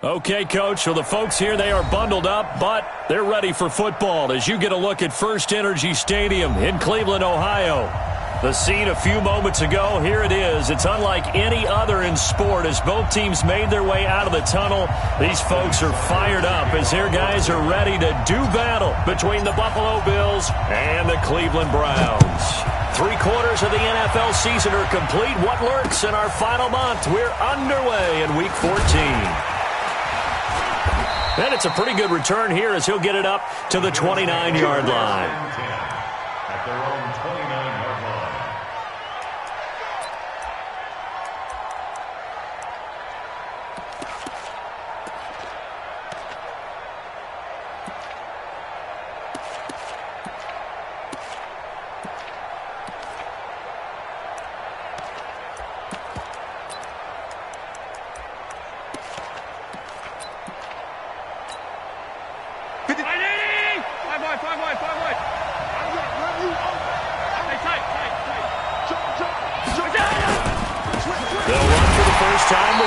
Okay, Coach, so the folks here, they are bundled up, but they're ready for football as you get a look at First Energy Stadium in Cleveland, Ohio. The scene a few moments ago, here it is. It's unlike any other in sport as both teams made their way out of the tunnel. These folks are fired up as their guys are ready to do battle between the Buffalo Bills and the Cleveland Browns. 3/4 of the NFL season are complete. What lurks in our final month? We're underway in Week 14. And it's a pretty good return here as he'll get it up to the 29-yard line. At their own 29-yard line.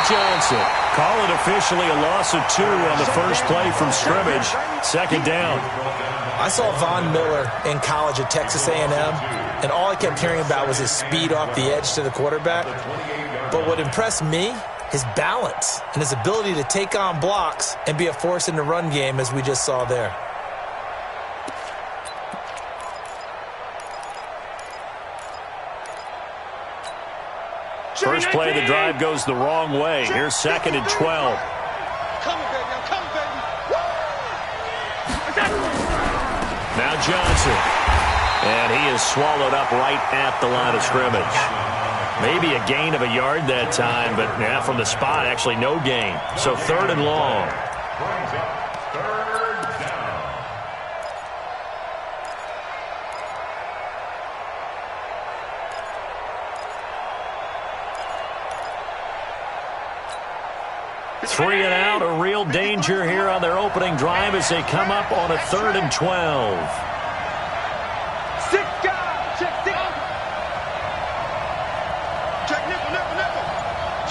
Johnson. Call it officially a loss of 2 on the first play from scrimmage. Second down. I saw Von Miller in college at Texas A&M, and all I kept hearing about was his speed off the edge to the quarterback. But what impressed me, his balance and his ability to take on blocks and be a force in the run game as we just saw there. First play of the drive goes the wrong way. Here's 2nd and 12. Now Johnson. And he is swallowed up right at the line of scrimmage. Maybe a gain of a yard that time, but from the spot, actually no gain. So 3rd and long. Three and out, a real danger here on their opening drive as they come up on a 3rd and 12. Check nickel.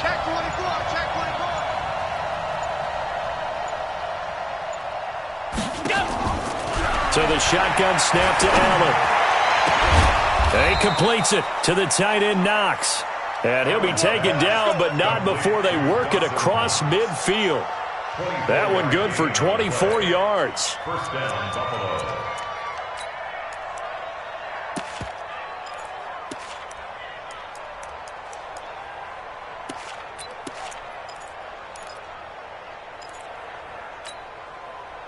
Check 24. To the shotgun snap to Allen. And he completes it to the tight end Knox. And he'll be taken down, but not before they work it across midfield. That one good for 24 yards. First down, Buffalo.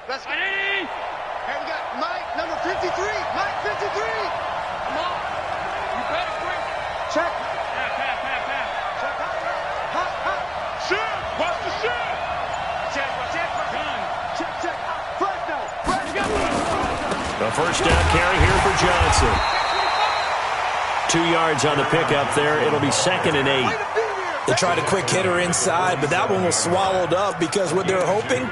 Let's go. Hey, we got Mike, number 53. Mike, 53. Come on. You better quick. Check. A first down carry here for Johnson. 2 yards on the pickup there. It'll be 2nd and 8. They tried a quick hitter inside, but that one was swallowed up because what they're hoping,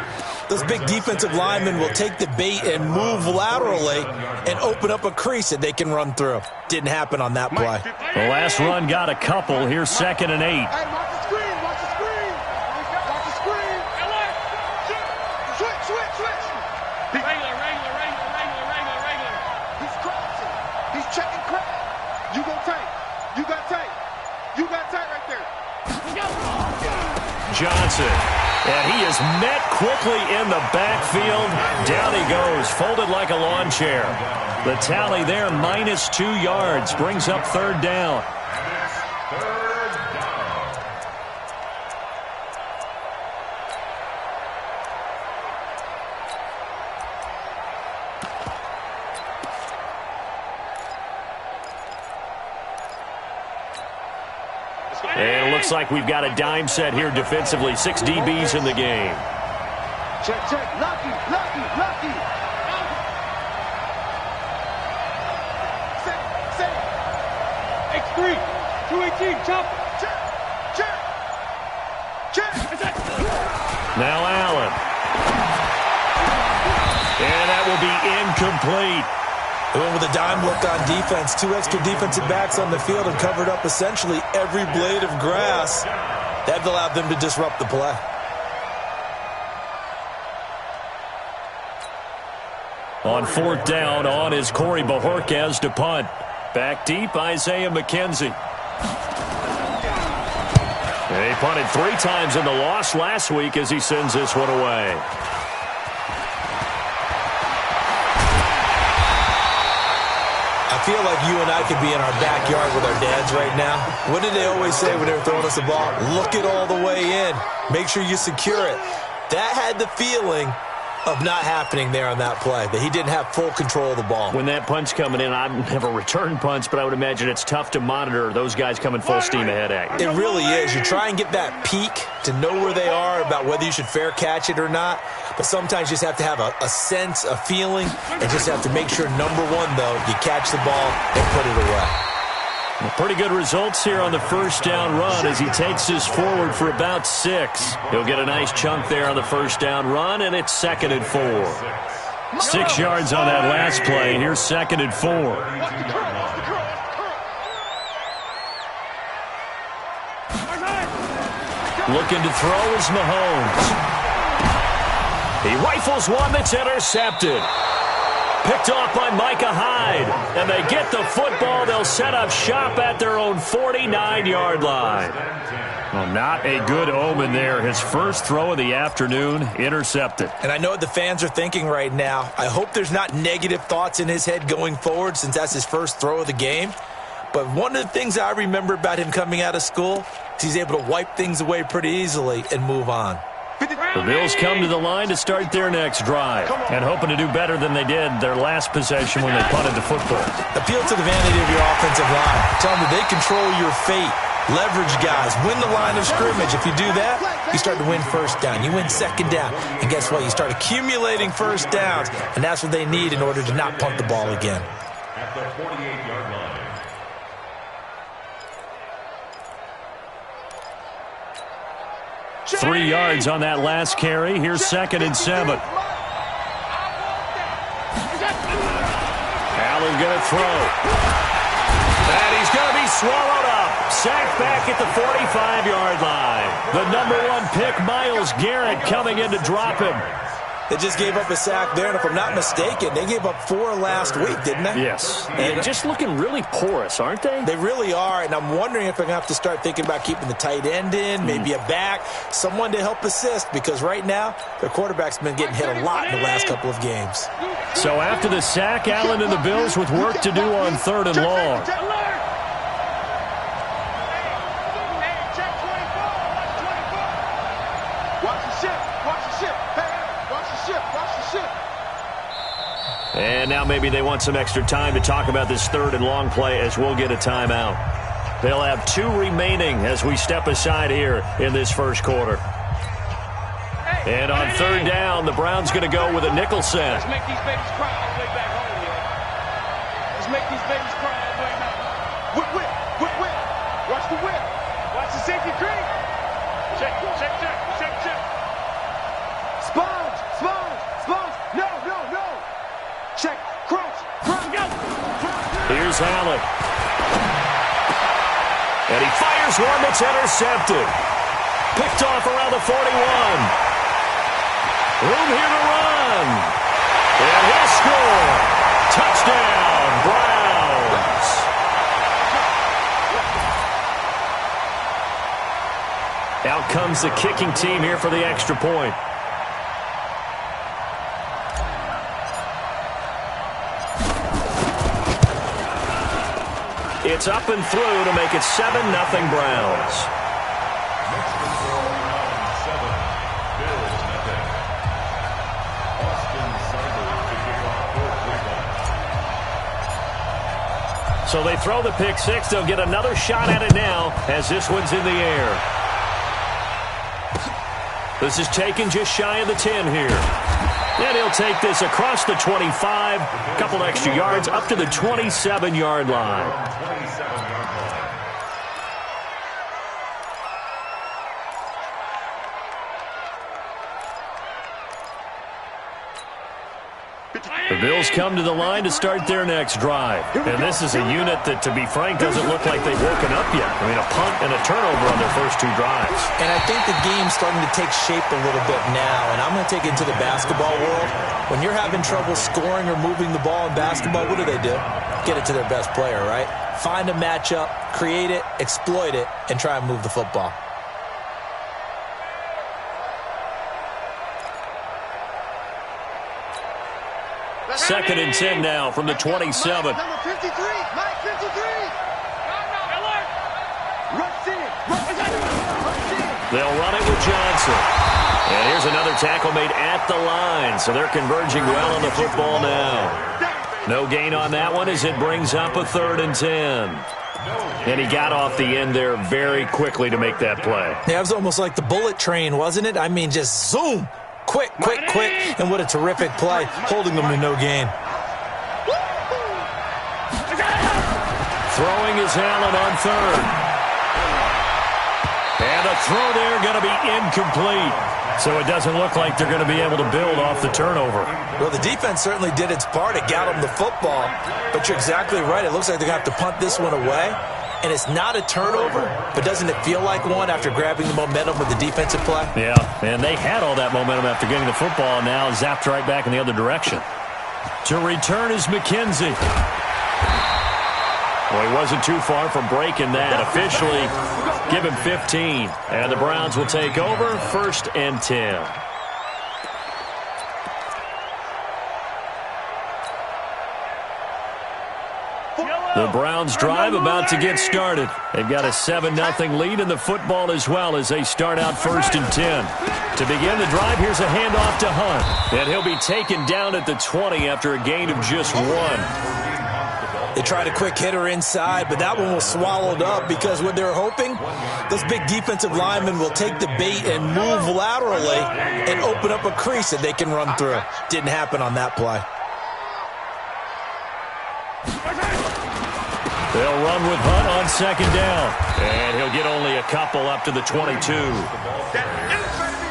those big defensive linemen will take the bait and move laterally and open up a crease that they can run through. Didn't happen on that play. The last run got a couple. Here's 2nd and 8. Johnson, and he is met quickly in the backfield. Down he goes, folded like a lawn chair. The tally there, -2 yards, brings up 3rd down. And it looks like we've got a dime set here defensively. 6 DBs in the game. Check. Lucky. Set. X3. 218. Chop. Check. Now Allen. And that will be incomplete. They went with a dime look on defense. 2 extra defensive backs on the field and covered up essentially every blade of grass. That allowed them to disrupt the play. On fourth down, on is Corey Bajorquez to punt. Back deep, Isaiah McKenzie. He punted 3 times in the loss last week as he sends this one away. I feel like you and I could be in our backyard with our dads right now. What did they always say when they were throwing us the ball? Look it all the way in. Make sure you secure it. That had the feeling of not happening there on that play, that he didn't have full control of the ball. When that punt's coming in, I've never returned punts, but I would imagine it's tough to monitor those guys coming full steam ahead at you. It really is. You try and get that peek to know where they are about whether you should fair catch it or not, but sometimes you just have to have a sense, a feeling, and just have to make sure, number one, though, you catch the ball and put it away. Pretty good results here on the first down run as he takes this forward for about 6. He'll get a nice chunk there on the first down run, and it's 2nd and 4. 6 yards on that last play. Here's 2nd and 4. Looking to throw is Mahomes. He rifles one that's intercepted. Picked off by Micah Hyde. And they get the football. They'll set up shop at their own 49-yard line. Well, not a good omen there. His first throw of the afternoon, intercepted. And I know what the fans are thinking right now. I hope there's not negative thoughts in his head going forward since that's his first throw of the game. But one of the things I remember about him coming out of school is he's able to wipe things away pretty easily and move on. The Bills come to the line to start their next drive and hoping to do better than they did their last possession when they punted the football. Appeal to the vanity of your offensive line. Tell them that they control your fate. Leverage guys. Win the line of scrimmage. If you do that, you start to win first down. You win second down. And guess what? You start accumulating first downs. And that's what they need in order to not punt the ball again. At the 48-yard line. 3 yards on that last carry. Here's 2nd and 7. Allen going to throw. And he's going to be swallowed up. Sacked back at the 45-yard line. The number 1 pick, Myles Garrett, coming in to drop him. They just gave up a sack there, and if I'm not mistaken, they gave up 4 last week, didn't they? Yes. And just looking really porous, aren't they? They really are, and I'm wondering if they're going to have to start thinking about keeping the tight end in, maybe a back, someone to help assist, because right now, their quarterback's been getting hit a lot in the last couple of games. So after the sack, Allen and the Bills with work to do on 3rd and long. And now maybe they want some extra time to talk about this 3rd and long play as we'll get a timeout. They'll have 2 remaining as we step aside here in this first quarter. And on 3rd down, the Browns going to go with a nickel set. Let's make these babies cry all the way back home, yo. Let's make these babies cry all the way back home. Whip, whip, whip, whip. Watch the whip. Watch the safety creep. Check, check, check, check, check. Sponge, sponge, sponge. No, no, no. Check, crunch, crunch, go. Here's Allen. And he fires one that's intercepted. Picked off around the 41. Room here to run. And he'll score. Touchdown, Browns. Out comes the kicking team here for the extra point. It's up and through to make it 7-0 Browns. So they throw the pick six. They'll get another shot at it now as this one's in the air. This is taken just shy of the 10 here. And he'll take this across the 25, a couple extra yards up to the 27-yard line. The Bills come to the line to start their next drive. And this is a unit that, to be frank, doesn't look like they've woken up yet. I mean, a punt and a turnover on their first two drives. And I think the game's starting to take shape a little bit now. And I'm going to take it into the basketball world. When you're having trouble scoring or moving the ball in basketball, what do? Get it to their best player, right? Find a matchup, create it, exploit it, and try and move the football. Second and 10 now from the 27. Number 53, Mike 53. They'll run it with Johnson. And here's another tackle made at the line, so they're converging well on the football now. No gain on that one as it brings up a 3rd and 10. And he got off the end there very quickly to make that play. Yeah, it was almost like the bullet train, wasn't it? I mean, just zoom. Quick, quick, quick, and what a terrific play, holding them to no gain. Throwing is Allen on 3rd. And a throw there going to be incomplete. So it doesn't look like they're going to be able to build off the turnover. Well, the defense certainly did its part. It got them the football. But you're exactly right. It looks like they're going to have to punt this one away. And it's not a turnover, but doesn't it feel like one after grabbing the momentum with the defensive play? Yeah, and they had all that momentum after getting the football, and now zapped right back in the other direction. To return is McKenzie. Well, he wasn't too far from breaking that. Officially, give him 15. And the Browns will take over, 1st and 10. The Browns drive about to get started. They've got a 7-0 lead in the football as well as they start out 1st and 10. To begin the drive, here's a handoff to Hunt. And he'll be taken down at the 20 after a gain of just 1. They tried a quick hitter inside, but that one was swallowed up because what they're hoping, those big defensive linemen will take the bait and move laterally and open up a crease that they can run through. Didn't happen on that play. They'll run with Hunt on 2nd down. And he'll get only a couple up to the 22.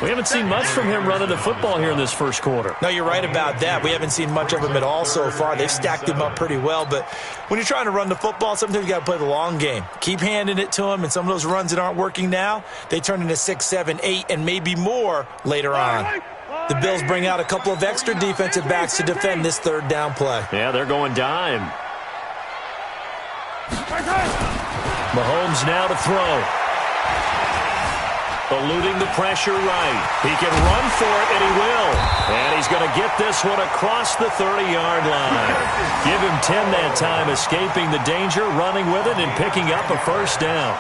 We haven't seen much from him running the football here in this first quarter. No, you're right about that. We haven't seen much of him at all so far. They've stacked him up pretty well. But when you're trying to run the football, sometimes you got to play the long game. Keep handing it to him, and some of those runs that aren't working now, they turn into 6, 7, 8, and maybe more later on. The Bills bring out a couple of extra defensive backs to defend this 3rd down play. Yeah, they're going dime. Mahomes now to throw. Eluding the pressure right. He can run for it, and he will. And he's going to get this one across the 30-yard line. Give him 10 that time, escaping the danger, running with it, and picking up a 1st down.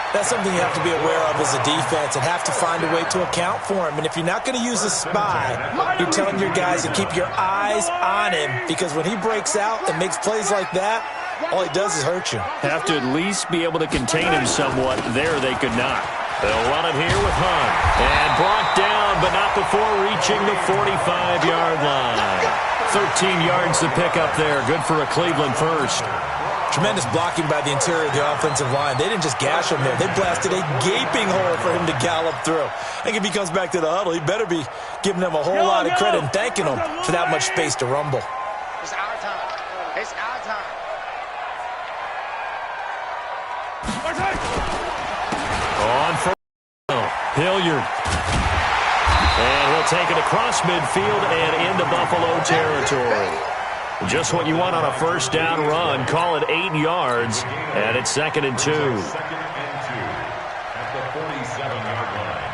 That's something you have to be aware of as a defense and have to find a way to account for him. And if you're not going to use a spy, you're telling your guys to keep your eyes on him, because when he breaks out and makes plays like that, all he does is hurt you. Have to at least be able to contain him somewhat. There they could not. They'll run it here with Hunt. And brought down, but not before reaching the 45-yard line. 13 yards to pick up there. Good for a Cleveland first. Tremendous blocking by the interior of the offensive line. They didn't just gash him there. They blasted a gaping hole for him to gallop through. I think if he comes back to the huddle, he better be giving them a whole lot of credit and thanking them for that much space to rumble. It's our time. It's our time. On for Hilliard. And he'll take it across midfield and into Buffalo territory. Just what you want on a 1st down run. Call it 8 yards, and it's 2nd and 2. 2nd and 2 at the 47-yard line.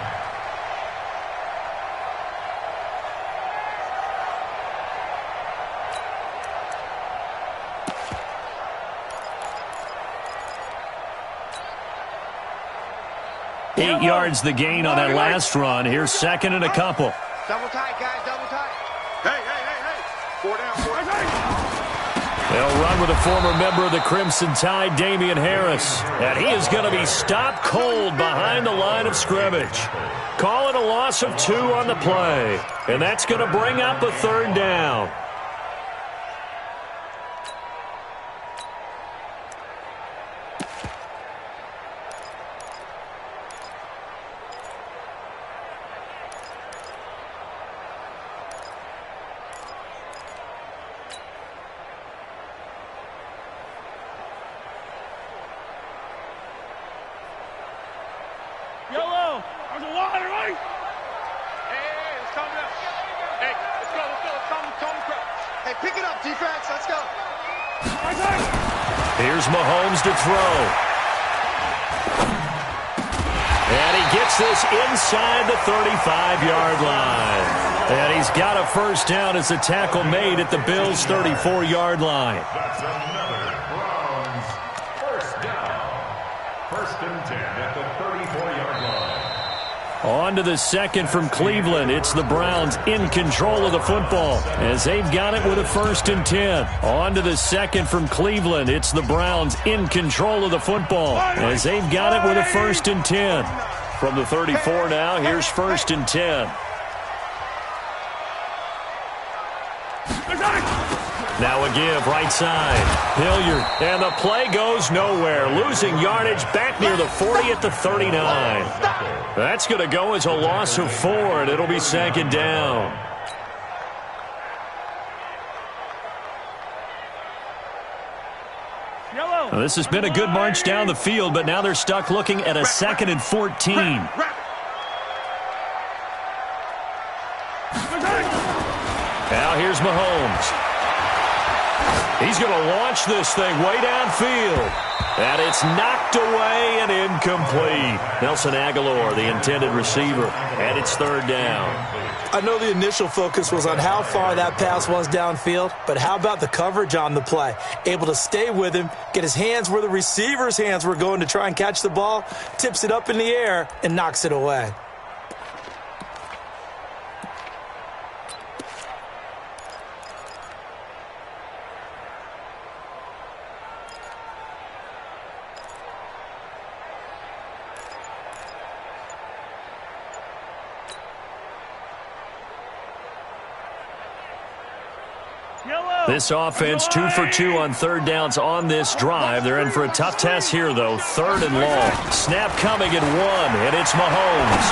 8 yards the gain on that last run. Here's 2nd and a couple. Double tight, guys, double tight. Hey. 4 down, 4 down. They'll run with a former member of the Crimson Tide, Damian Harris. And he is going to be stopped cold behind the line of scrimmage. Call it a loss of 2 on the play. And that's going to bring up a 3rd down. Pick it up, defense. Let's go. Here's Mahomes to throw. And he gets this inside the 35-yard line. And he's got a first down as the tackle made at the Bills' 34-yard line. That's another Browns first down. First and 10 at the 34-yard line. On to the second from Cleveland. It's the Browns in control of the football as they've got it with a first and 10. On to the second from Cleveland. It's the Browns in control of the football as they've got it with a first and 10. From the 34 now, here's first and 10. Now a give, right side. Hilliard, and the play goes nowhere. Losing yardage back near the 40 at the 39. That's going to go as a loss of 4, and it'll be second down. Now, this has been a good march down the field, but now they're stuck looking at a 2nd and 14. Now here's Mahomes. He's going to launch this thing way downfield. And it's knocked away and incomplete. Nelson Aguilar, the intended receiver, and it's third down. I know the initial focus was on how far that pass was downfield, but how about the coverage on the play? Able to stay with him, get his hands where the receiver's hands were going to try and catch the ball, tips it up in the air, and knocks it away. This offense 2 for 2 on third downs on this drive. They're in for a tough test here, though. Third and long. Snap coming at 1, and it's Mahomes.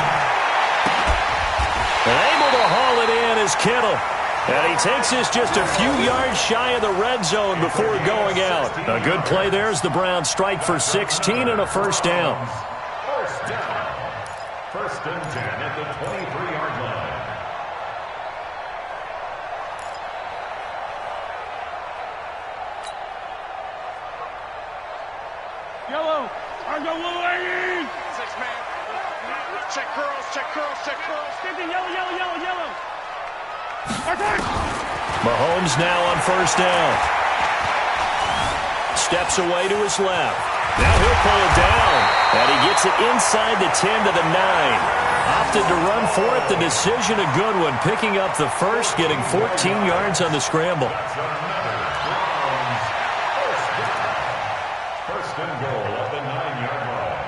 And able to haul it in is Kittle. And he takes this just a few yards shy of the red zone before going out. A good play there as the Browns strike for 16 and a first down. First down. First and 10 at the 23-yard line. Yellow. I go lane. 6-man. Check curls, check curls, check curls. Yellow. Mahomes now on first down. Steps away to his left. Now he'll pull it down. And he gets it inside the 10 to the 9. Opted to run for it. The decision a good one. Picking up the first, getting 14 yards on the scramble. First and goal at the 9-yard line.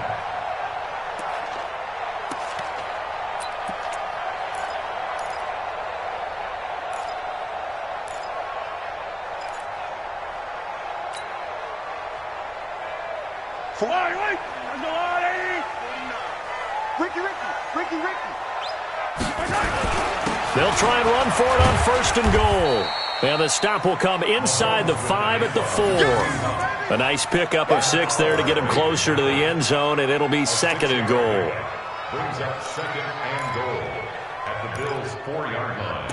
Ricky. They'll try and run for it on first and goal. And the stop will come inside the 5 at the 4. A nice pickup of 6 there to get him closer to the end zone, and it'll be second and goal. Brings up second and goal at the Bills' 4-yard line.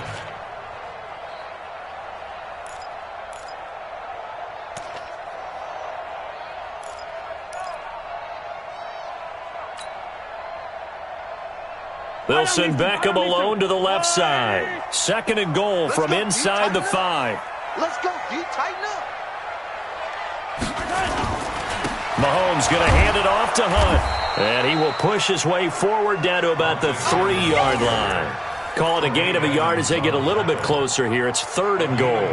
They'll send Beckham alone to the left side. Second and goal from inside the 5. Let's go, D. Tighten up. Mahomes going to hand it off to Hunt. And he will push his way forward down to about the 3-yard line. Call it a gain of a yard as they get a little bit closer here. It's third and goal.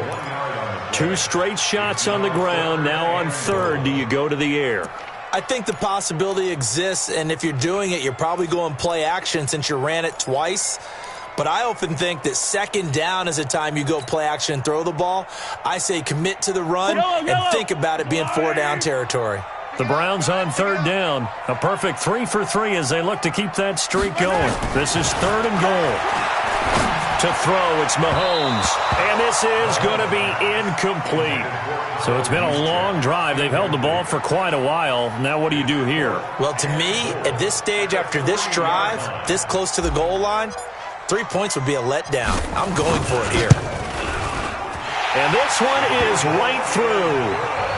2 straight shots on the ground. Now on third, do you go to the air? I think the possibility exists, and if you're doing it, you're probably going play action since you ran it twice. But I often think that second down is the time you go play action and throw the ball. I say commit to the run and think about it being 4-down territory. The Browns on third down. A perfect 3 for 3 as they look to keep that streak going. This is third and goal. To throw, it's Mahomes. And this is going to be incomplete. So it's been a long drive. They've held the ball for quite a while. Now what do you do here? Well, to me, at this stage after this drive, this close to the goal line, 3 points would be a letdown. I'm going for it here. And this one is right through.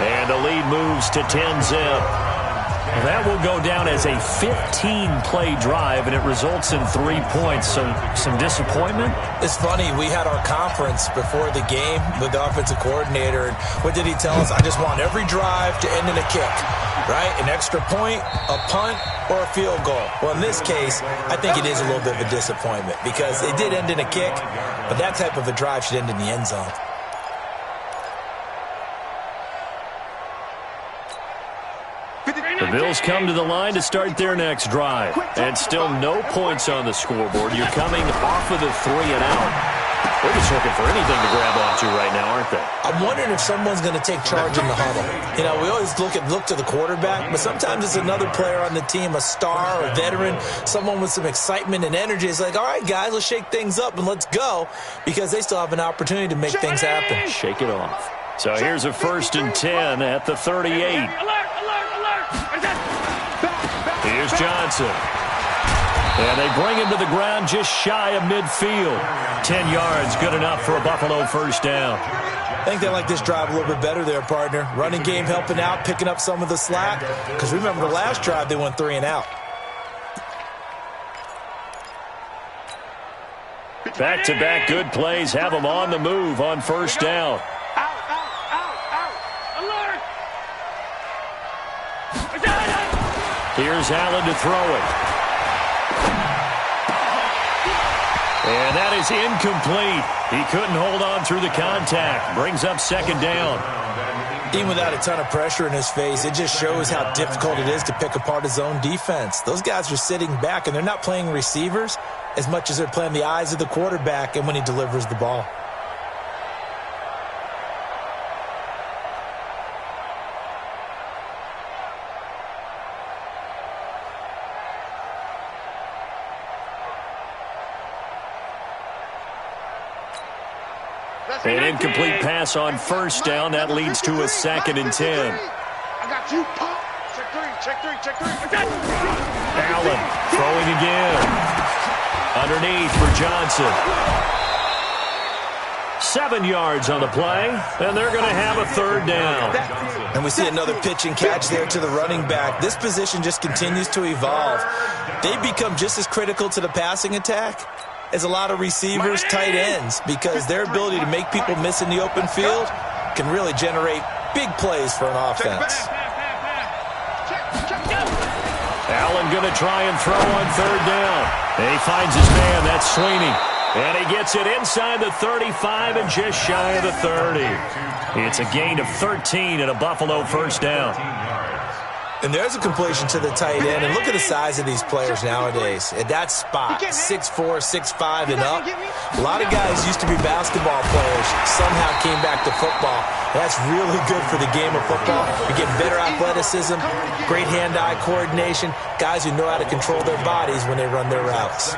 And the lead moves to 10-zip. That will go down as a 15-play drive, and it results in 3 points. So some disappointment? It's funny. We had our conference before the game with the offensive coordinator. And what did he tell us? I just want every drive to end in a kick, right? An extra point, a punt, or a field goal. Well, in this case, I think it is a little bit of a disappointment because it did end in a kick, but that type of a drive should end in the end zone. The Bills come to the line to start their next drive. And still no points on the scoreboard. You're coming off of the 3 and out. They're just looking for anything to grab onto right now, aren't they? I'm wondering if someone's going to take charge in the huddle. You know, we always look to the quarterback, but sometimes it's another player on the team, a star, a veteran, someone with some excitement and energy. It's like, all right, guys, let's shake things up and let's go, because they still have an opportunity to make things happen. Shake it off. So here's a 1st and 10 at the 38. Here's Johnson. And they bring him to the ground just shy of midfield. 10 yards, good enough for a Buffalo first down. I think they like this drive a little bit better there, partner. Running game helping out, picking up some of the slack. Because remember, the last drive, they went 3 and out. Back-to-back good plays have them on the move on first down. Here's Allen to throw it. And that is incomplete. He couldn't hold on through the contact. Brings up 2nd down. Even without a ton of pressure in his face, it just shows how difficult it is to pick apart his own defense. Those guys are sitting back, and they're not playing receivers as much as they're playing the eyes of the quarterback and when he delivers the ball. An incomplete pass on first down. That leads to a 2nd and 10. I got you, pop. Check three. Allen throwing again. Underneath for Johnson. 7 yards on the play, and they're going to have a 3rd down. And we see another pitch and catch there to the running back. This position just continues to evolve. They become just as critical to the passing attack as a lot of receivers, tight ends, because their ability to make people miss in the open field can really generate big plays for an offense. Allen going to try and throw on 3rd down. And he finds his man. That's Sweeney. And he gets it inside the 35 and just shy of the 30. It's a gain of 13 and a Buffalo first down. And there's a completion to the tight end. And look at the size of these players nowadays. At that spot, 6'4", 6'5", and up. A lot of guys used to be basketball players, somehow came back to football. That's really good for the game of football. You get better athleticism, great hand-eye coordination, guys who know how to control their bodies when they run their routes.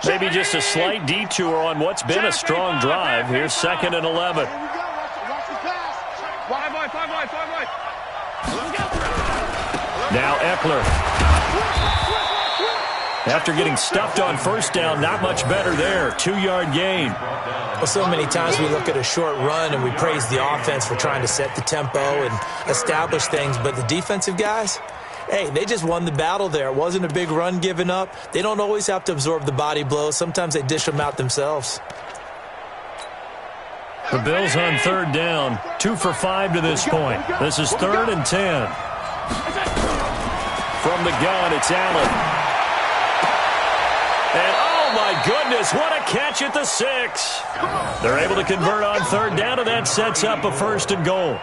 Maybe just a slight detour on what's been a strong drive. Here's 2nd and 11. Now Eckler. After getting stuffed on first down, not much better there. 2-yard gain. Well, so many times we look at a short run and we praise the offense for trying to set the tempo and establish things, but the defensive guys, hey, they just won the battle there. It wasn't a big run given up. They don't always have to absorb the body blows. Sometimes they dish them out themselves. The Bills on 3rd down. 2 for 5 to this point. This is 3rd and 10. From the gun, it's Allen. And oh my goodness, what a catch at the 6. They're able to convert on 3rd down, and that sets up a 1st and goal.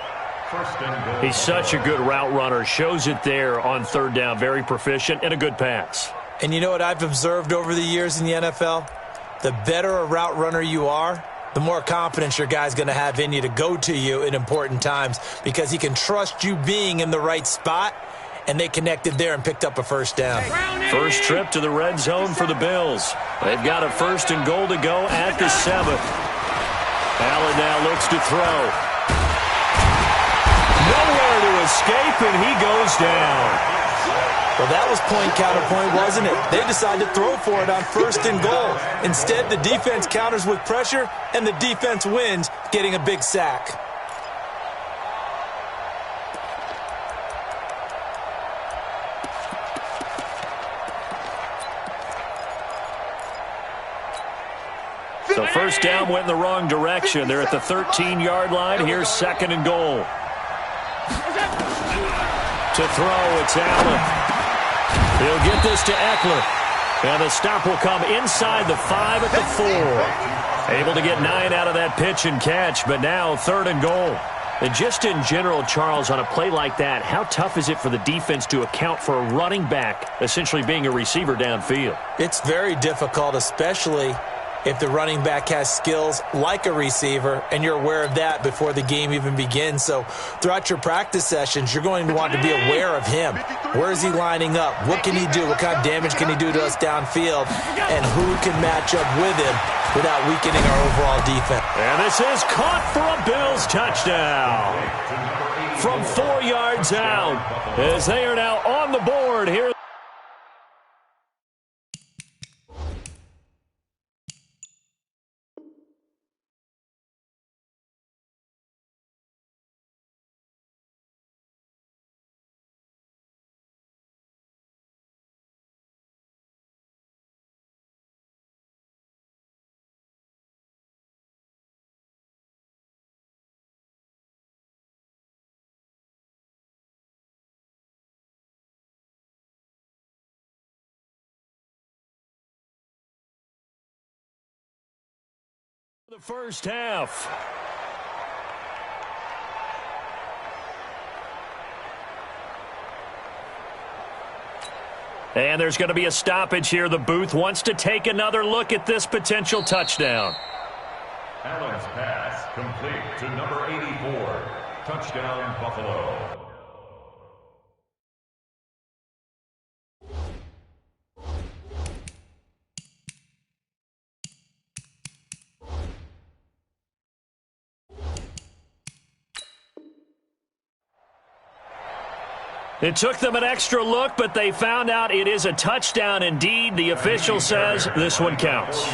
He's such a good route runner. Shows it there on 3rd down. Very proficient and a good pass. And you know what I've observed over the years in the NFL? The better a route runner you are, the more confidence your guy's going to have in you to go to you in important times, because he can trust you being in the right spot, and they connected there and picked up a 1st down. First trip to the red zone for the Bills. They've got a 1st and goal to go at the 7th. Allen now looks to throw. Nowhere to escape, and he goes down. Well, that was point counterpoint, wasn't it? They decided to throw for it on 1st and goal. Instead, the defense counters with pressure, and the defense wins, getting a big sack. So first down went in the wrong direction. They're at the 13-yard line. Here's 2nd and goal. To throw, it's Allen. He'll get this to Eckler. And the stop will come inside the 5 at the 4. Able to get 9 out of that pitch and catch, but now 3rd and goal. And just in general, Charles, on a play like that, how tough is it for the defense to account for a running back essentially being a receiver downfield? It's very difficult, especially if the running back has skills like a receiver, and you're aware of that before the game even begins. So throughout your practice sessions, you're going to want to be aware of him. Where is he lining up? What can he do? What kind of damage can he do to us downfield? And who can match up with him without weakening our overall defense? And this is caught for a Bills touchdown from 4 yards out as they are now on the board here. The first half. And there's going to be a stoppage here. The booth wants to take another look at this potential touchdown. Allen's pass complete to number 84. Touchdown, Buffalo. It took them an extra look, but they found out it is a touchdown indeed. The official says this one counts.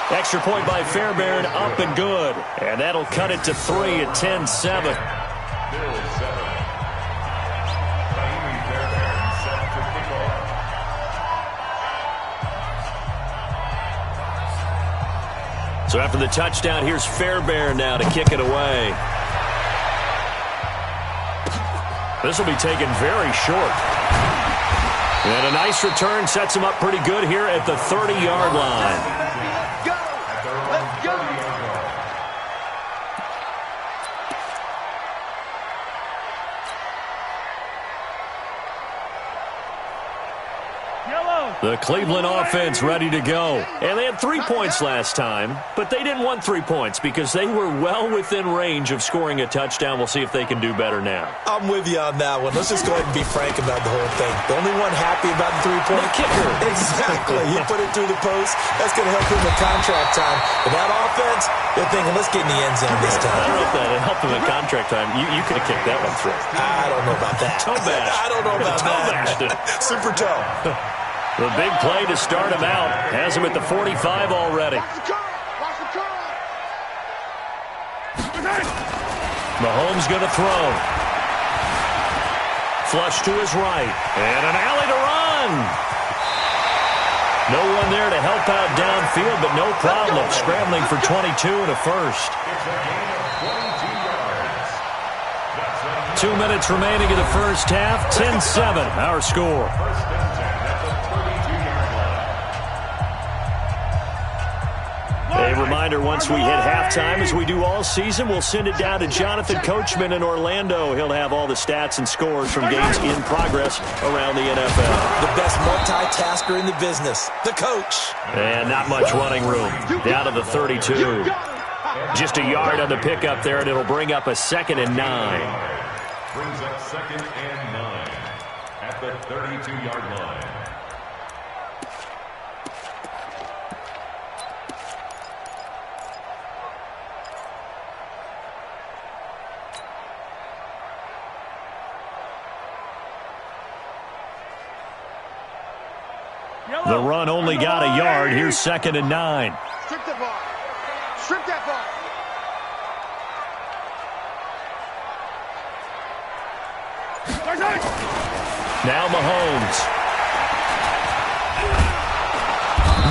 Extra point by Fairbairn, up and good. And that'll cut it to 3 at 10-7. So after the touchdown, here's Fairbairn now to kick it away. This will be taken very short. And a nice return sets him up pretty good here at the 30-yard line. Let's go. The Cleveland offense ready to go. And they had 3 points last time, but they didn't want 3 points because they were well within range of scoring a touchdown. We'll see if they can do better now. I'm with you on that one. Let's just go ahead and be frank about the whole thing. The only one happy about the 3-point kicker. Exactly. He put it through the post. That's going to help him in contract time. But that offense, they're thinking, let's get in the end zone this time. I don't know if that helped him in contract time. You could have kicked that one through. I don't know about that. Toe bash. I don't know about that. Super toe. The big play to start him out has him at the 45 already. Mahomes going to throw. Flush to his right. And an alley to run. No one there to help out downfield, but no problem. Scrambling for 22 and a first. 2 minutes remaining in the first half. 10-7, our score. A reminder, once we hit halftime, as we do all season, we'll send it down to Jonathan Coachman in Orlando. He'll have all the stats and scores from games in progress around the NFL. The best multitasker in the business, the coach. And not much running room. Down to the 32. Just a yard on the pickup there, and it'll bring up a 2nd and 9. Brings up 2nd and 9 at the 32-yard line. The run only got a yard. Here's 2nd and 9. Strip the ball. Strip that ball. Now Mahomes.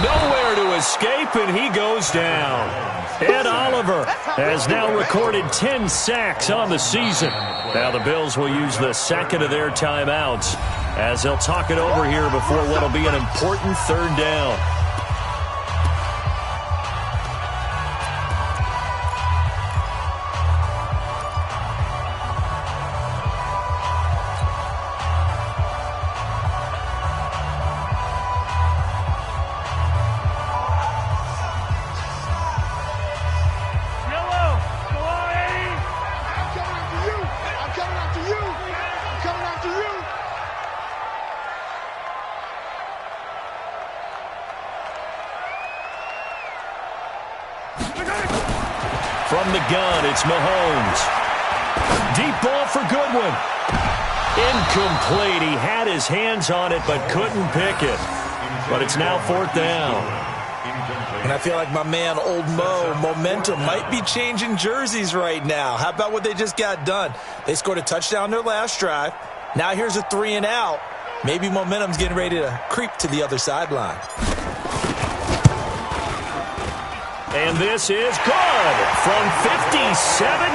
Nowhere to escape, and he goes down. Ed Oliver has now recorded 10 sacks on the season. Now the Bills will use the second of their timeouts as they'll talk it over here before what will be an important 3rd down. From the gun, it's Mahomes. Deep ball for Goodwin. Incomplete. He had his hands on it but couldn't pick it. But it's now 4th down. And I feel like my man, Old Mo, momentum might be changing jerseys right now. How about what they just got done? They scored a touchdown their last drive. Now here's a 3 and out. Maybe momentum's getting ready to creep to the other sideline. And this is good from 57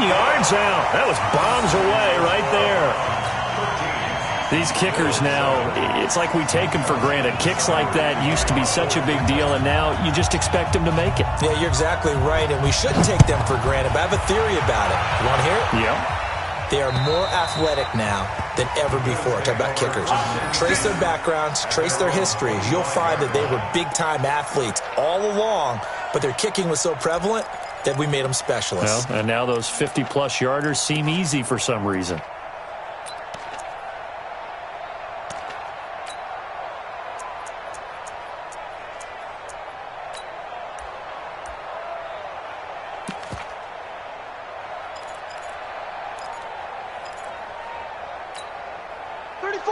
yards out. That was bombs away right there. These kickers now, it's like we take them for granted. Kicks like that used to be such a big deal, and now you just expect them to make it. Yeah, you're exactly right, and we shouldn't take them for granted, but I have a theory about it. You want to hear it? Yeah. They are more athletic now than ever before. Talk about kickers. Trace their backgrounds, trace their histories. You'll find that they were big-time athletes all along, but their kicking was so prevalent that we made them specialists. Well, and now those 50-plus yarders seem easy for some reason.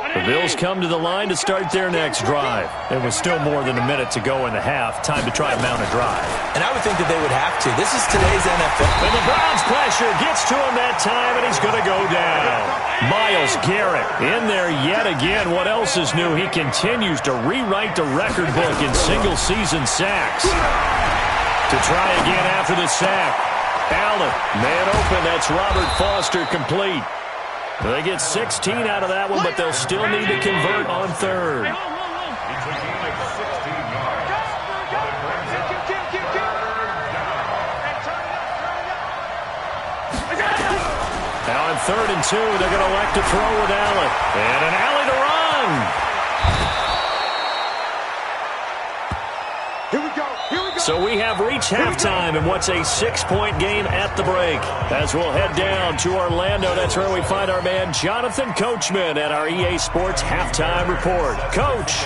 The Bills come to the line to start their next drive. It was still more than a minute to go in the half. Time to try and mount a drive. And I would think that they would have to. This is today's NFL. And the Browns pressure gets to him that time, and he's going to go down. Myles Garrett in there yet again. What else is new? He continues to rewrite the record book in single-season sacks. To try again after the sack. Allen, man open. That's Robert Foster complete. They get 16 out of that one, but they'll still need to convert on 3rd. Now on 3rd and 2, they're going to elect to throw with Allen. And an alley to run. So we have reached halftime in what's a 6-point game at the break. As we'll head down to Orlando, that's where we find our man Jonathan Coachman at our EA Sports Halftime Report. Coach,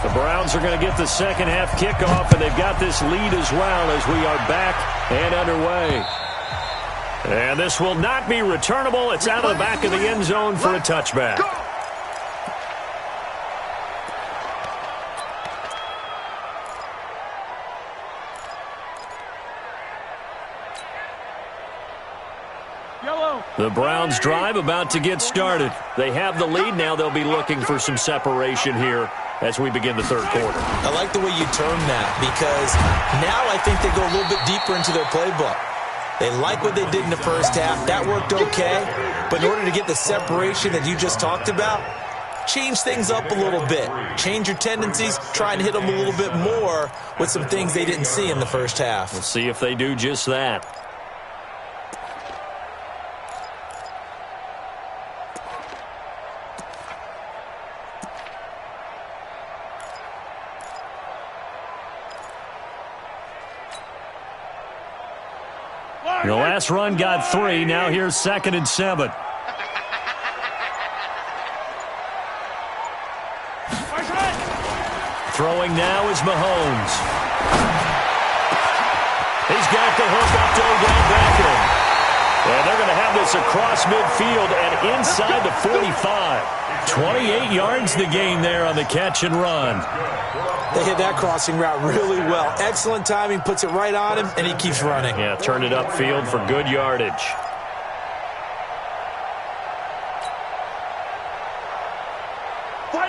the Browns are going to get the second half kickoff, and they've got this lead as well as we are back and underway. And this will not be returnable. It's out of the back of the end zone for a touchback. The Browns drive about to get started. They have the lead. Now they'll be looking for some separation here as we begin the 3rd quarter. I like the way you term that because now I think they go a little bit deeper into their playbook. They like what they did in the first half. That worked okay. But in order to get the separation that you just talked about, change things up a little bit. Change your tendencies. Try and hit them a little bit more with some things they didn't see in the first half. We'll see if they do just that. The last run got 3. Now here's 2nd and 7. Throwing now is Mahomes. He's got the hook up to Odell Beckham. And they're going to have this across midfield and inside the 45. 28 yards the gain there on the catch and run. They hit that crossing route really well. Excellent timing, puts it right on him, and he keeps running. Yeah, turned it upfield for good yardage.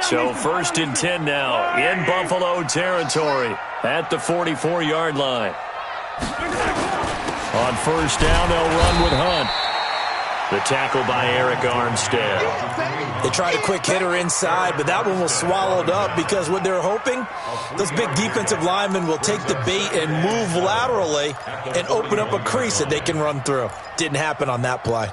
So 1st and 10 now in Buffalo territory at the 44-yard line. On 1st down, they'll run with Hunt. The tackle by Eric Armstead. They tried a quick hitter inside, but that one was swallowed up because what they're hoping, those big defensive linemen will take the bait and move laterally and open up a crease that they can run through. Didn't happen on that play.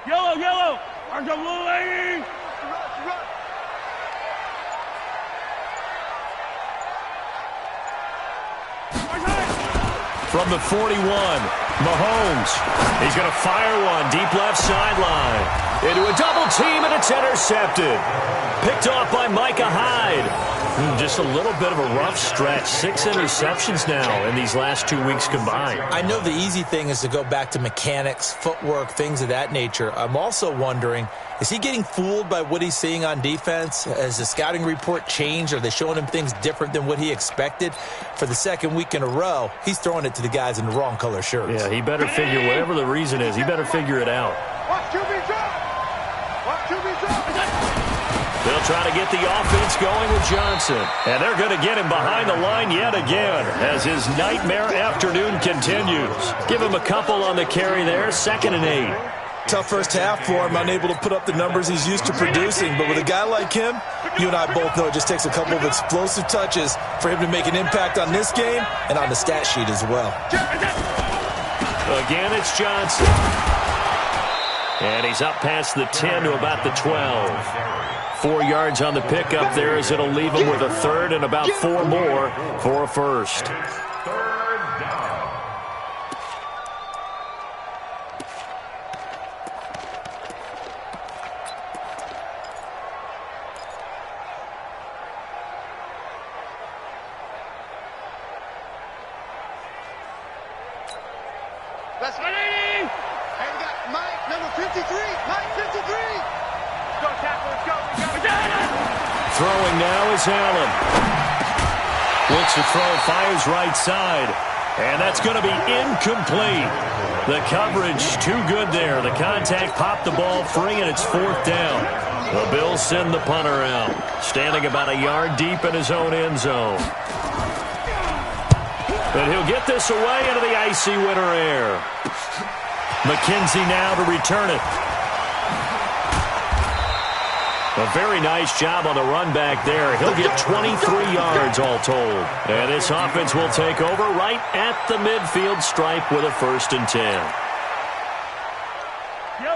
Yellow, yellow. Mark the blue lady. From the 41, Mahomes. He's going to fire one deep left sideline. Into a double team, and it's intercepted. Picked off by Micah Hyde. Just a little bit of a rough stretch. 6 interceptions now in these last 2 weeks combined. I know the easy thing is to go back to mechanics, footwork, things of that nature. I'm also wondering, is he getting fooled by what he's seeing on defense? Has the scouting report changed? Are they showing him things different than what he expected? For the 2nd week in a row, he's throwing it to the guys in the wrong color shirts. Yeah, he better figure, whatever the reason is, he better figure it out. Watch QB drop. Watch QB drop. They'll try to get the offense going with Johnson. And they're going to get him behind the line yet again as his nightmare afternoon continues. Give him a couple on the carry there, 2nd and 8. Tough first half for him, unable to put up the numbers he's used to producing. But with a guy like him, you and I both know it just takes a couple of explosive touches for him to make an impact on this game and on the stat sheet as well. Again, it's Johnson. And he's up past the 10 to about the 12. 4 yards on the pickup there as it'll leave him with a 3rd and about 4 more for a 1st. 3rd down. That's my lady. Hey, we got Mike, number 53. Mike, 53. Let's go, tackle. Let's go. We got it. Throwing now is Allen. Looks to throw, fires right side. And that's going to be incomplete. The coverage too good there. The contact popped the ball free, and it's 4th down. The Bills send the punter out, standing about a yard deep in his own end zone. But he'll get this away into the icy winter air. McKenzie now to return it. A very nice job on the run back there. He'll get 23 yards all told. And this offense will take over right at the midfield stripe with a 1st and 10.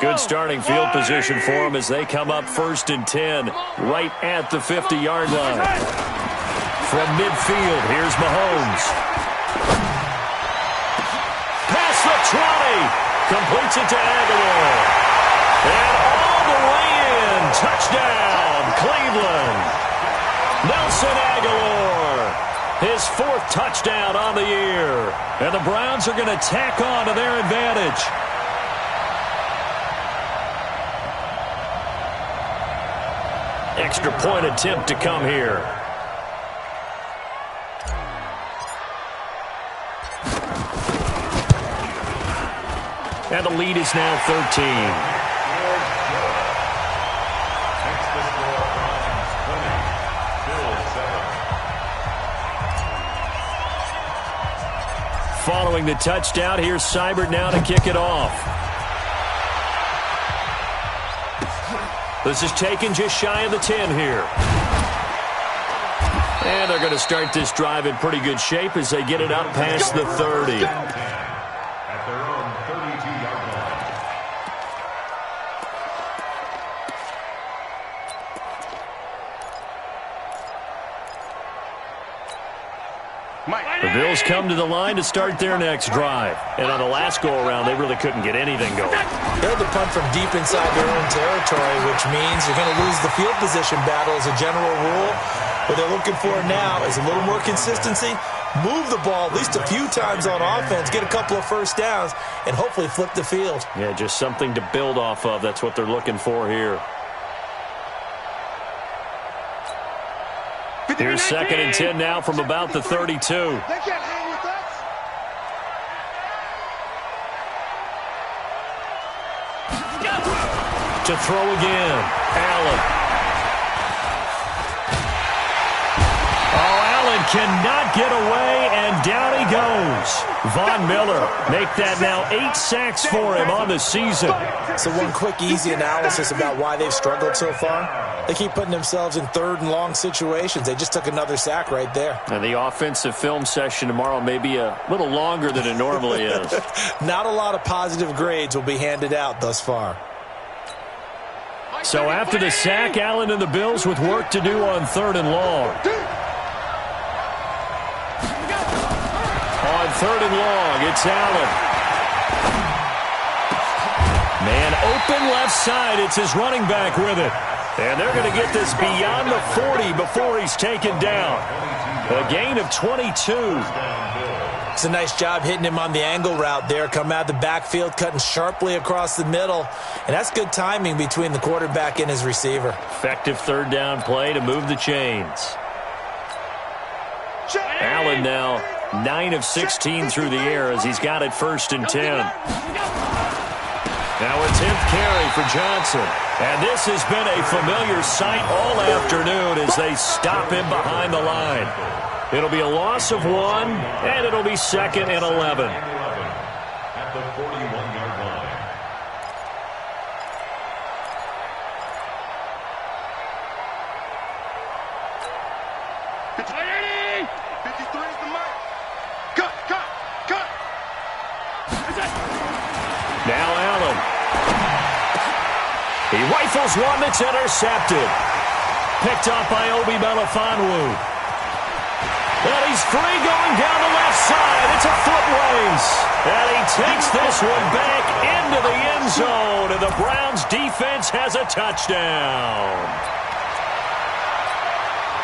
Good starting field position for them as they come up 1st and 10 right at the 50-yard line. From midfield, here's Mahomes. Past the 20. Completes it to Aguilar. And all the way in. Touchdown, Cleveland. Nelson Aguilar. His 4th touchdown on the year. And the Browns are going to tack on to their advantage. Extra point attempt to come here. And the lead is now 13. Following the touchdown, here's Seibert now to kick it off. This is taken just shy of the 10 here. And they're going to start this drive in pretty good shape as they get it up past the 30. At their own 32-yard line. The Bills come to the line to start their next drive. And on the last go-around, they really couldn't get anything going. They had to punt from deep inside their own territory, which means you're going to lose the field position battle as a general rule. What they're looking for now is a little more consistency, move the ball at least a few times on offense, get a couple of first downs, and hopefully flip the field. Yeah, just something to build off of. That's what they're looking for here. Here's 2nd and 10 now from about the 32. They can't hang with us. To throw again, Allen. Cannot get away, and down he goes. Von Miller make that now 8 sacks for him on the season. So one quick, easy analysis about why they've struggled so far. They keep putting themselves in 3rd and long situations. They just took another sack right there. And the offensive film session tomorrow may be a little longer than it normally is. Not a lot of positive grades will be handed out thus far. So after the sack, Allen and the Bills with work to do on 3rd and long. On 3rd and long, it's Allen. Man open left side. It's his running back with it. And they're going to get this beyond the 40 before he's taken down. A gain of 22. It's a nice job hitting him on the angle route there. Come out of the backfield, cutting sharply across the middle. And that's good timing between the quarterback and his receiver. Effective 3rd down play to move the chains. Allen now 9 of 16 through the air as he's got it 1st and 10. Now a 10th carry for Johnson. And this has been a familiar sight all afternoon as they stop him behind the line. It'll be a loss of 1, and it'll be 2nd and 11. At the 41-yard line. Now Allen. He rifles one that's intercepted. Picked up by Obi Melifonwu. And he's free going down the left side. It's a foot race. And he takes this one back into the end zone. And the Browns defense has a touchdown.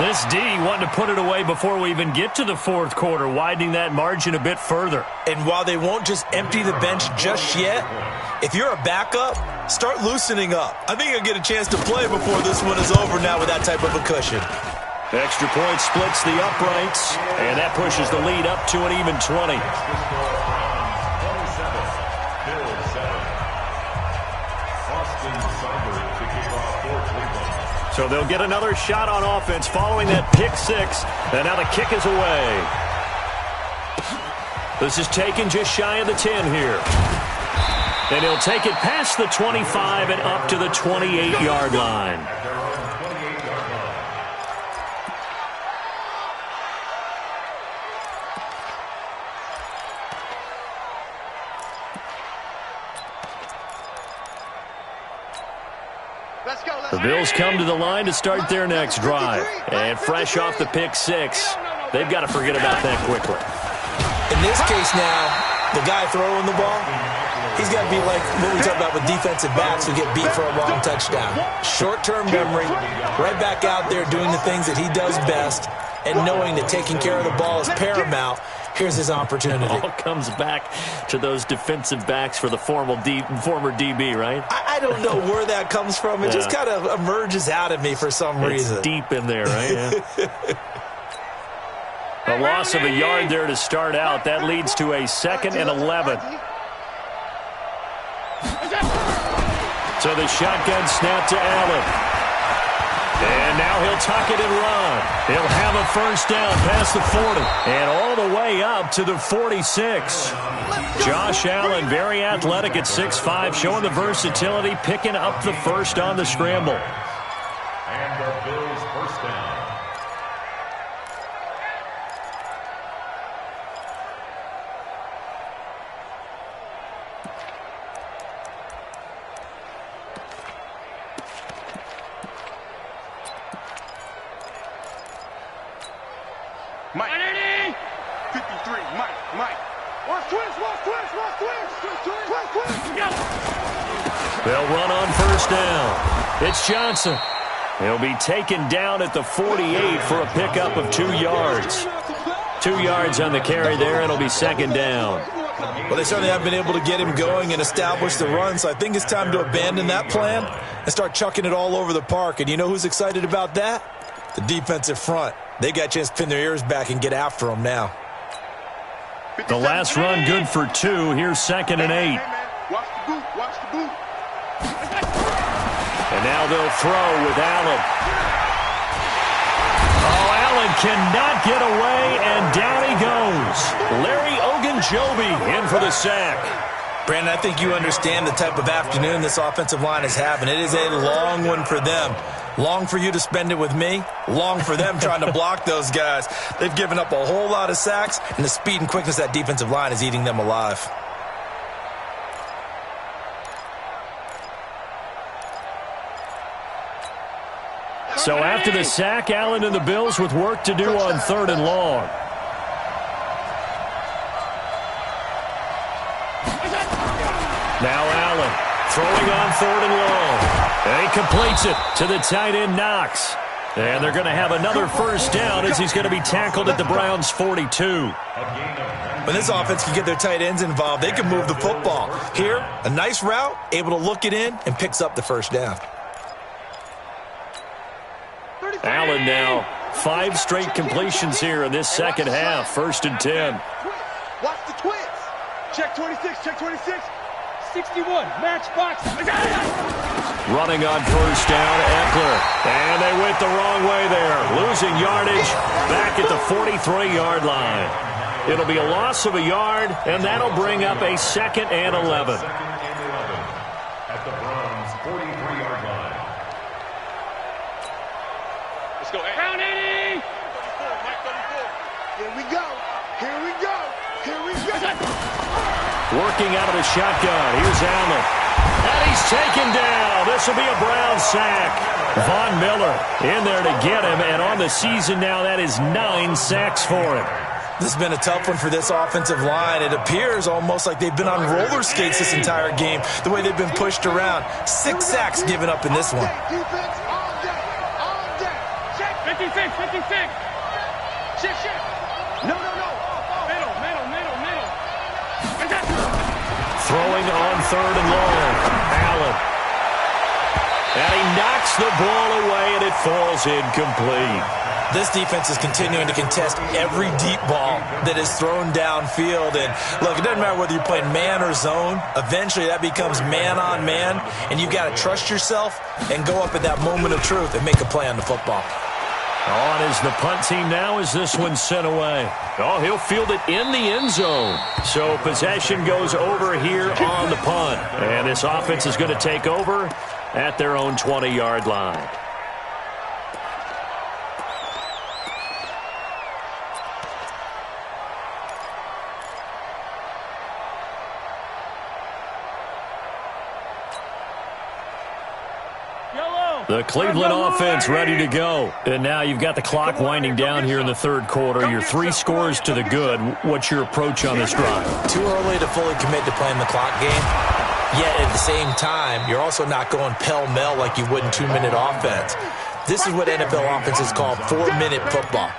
This D wanting to put it away before we even get to the 4th quarter, widening that margin a bit further. And while they won't just empty the bench just yet, if you're a backup, start loosening up. I think you'll get a chance to play before this one is over now with that type of a cushion. Extra point splits the uprights, and that pushes the lead up to an even 20. So they'll get another shot on offense following that pick 6, and now the kick is away. This is taken just shy of the 10 here. And he'll take it past the 25 and up to the 28-yard line. The Bills come to the line to start their next drive. And fresh off the pick 6, they've got to forget about that quickly. In this case now, the guy throwing the ball, he's got to be like what we talk about with defensive backs who get beat for a long touchdown. Short-term memory, right back out there doing the things that he does best, and knowing that taking care of the ball is paramount. Here's his opportunity. It all comes back to those defensive backs for the former DB, right? I don't know where that comes from. It just kind of emerges out of me for some reason. It's deep in there, right? Yeah. A loss of a yard there to start out. That leads to a 2nd and 11. So the shotgun snap to Allen. And now he'll tuck it and run. He'll have a first down past the 40. And all the way up to the 46. Josh Allen, very athletic at 6'5", showing the versatility, picking up the first on the scramble. And the Bills first down. 53, Mike. Watch twist. They'll run on first down. It's Johnson. He'll be taken down at the 48 for a pickup of 2 yards. 2 yards on the carry there. It'll be second down. Well, they certainly have been able to get him going and establish the run, so I think it's time to abandon that plan and start chucking it all over the park. And you know who's excited about that? The defensive front. They got a chance to pin their ears back and get after him now. The last run good for 2. Here's second and 8. Watch the boot. And now they'll throw with Allen. Oh, Allen cannot get away, and down he goes. Larry Ogunjobi in for the sack. Brandon, I think you understand the type of afternoon this offensive line is having. It is a long one for them. Long for you to spend it with me. Long for them trying to block those guys. They've given up a whole lot of sacks, and the speed and quickness of that defensive line is eating them alive. So after the sack, Allen and the Bills with work to do on 3rd and long. Now Allen throwing on 3rd and long. And he completes it to the tight end, Knox. And they're going to have another first down as he's going to be tackled at the Browns' 42. When this offense can get their tight ends involved, they can move the football. Here, a nice route, able to look it in, and picks up the first down. Allen now, 5 straight completions here in this second half. 1st and 10. Watch the twist. Check 26. 61, match box. Running on first down, Eckler. And they went the wrong way there. Losing yardage back at the 43-yard line. It'll be a loss of a yard, and that'll bring up a 2nd and 11. At the Browns' 43-yard line. Let's go. Round 80. 34, Mike 34. Here we go. Working out of the shotgun. Here's Allen. And he's taken down. This will be a Brown sack. Von Miller in there to get him. And on the season now, that is 9 sacks for him. This has been a tough one for this offensive line. It appears almost like they've been on roller skates this entire game, the way they've been pushed around. 6 sacks given up in this one. Defense all day. Check 56. Check. No. Throwing on 3rd and long. Allen. And he knocks the ball away, and it falls incomplete. This defense is continuing to contest every deep ball that is thrown downfield. And, look, it doesn't matter whether you're playing man or zone. Eventually, that becomes man on man, and you've got to trust yourself and go up at that moment of truth and make a play on the football. On is the punt team now as this one's sent away. Oh, he'll field it in the end zone. So possession goes over here on the punt. And this offense is going to take over at their own 20-yard line. The Cleveland offense ready to go. And now you've got the clock winding down here in the 3rd quarter. You're 3 scores to the good. What's your approach on this drive? Too early to fully commit to playing the clock game. Yet at the same time, you're also not going pell-mell like you would in 2-minute offense. This is what NFL offenses call 4-minute football.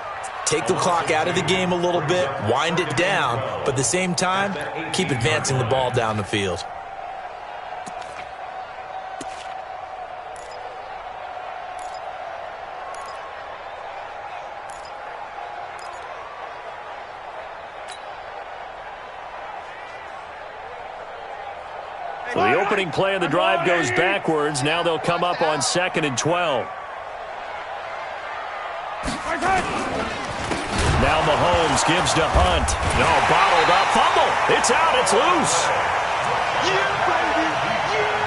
Take the clock out of the game a little bit, wind it down, but at the same time, keep advancing the ball down the field. So the opening play of the drive goes backwards. Now they'll come up on 2nd and 12. Now Mahomes gives to Hunt. No, bottled up. Fumble. It's out. It's loose. Yeah, baby. Yeah.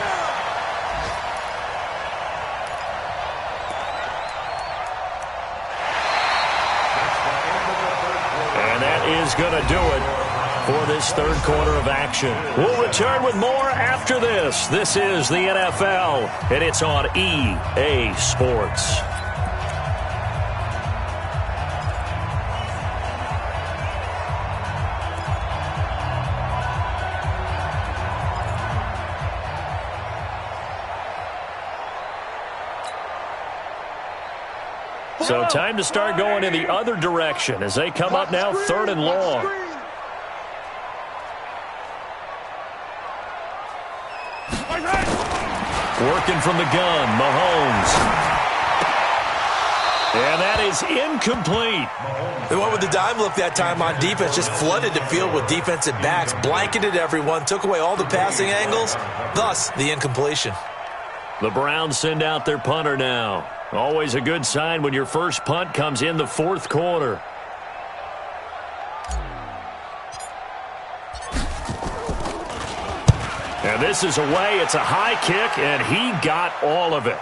And that is going to do it for this 3rd quarter of action. We'll return with more after this. This is the NFL, and it's on EA Sports. So time to start going in the other direction as they come up now 3rd and long. Working from the gun, Mahomes. And that is incomplete. They went with the dime look that time on defense, just flooded the field with defensive backs, blanketed everyone, took away all the passing angles, thus the incompletion. The Browns send out their punter now. Always a good sign when your first punt comes in the 4th quarter. And this is away. It's a high kick, and he got all of it.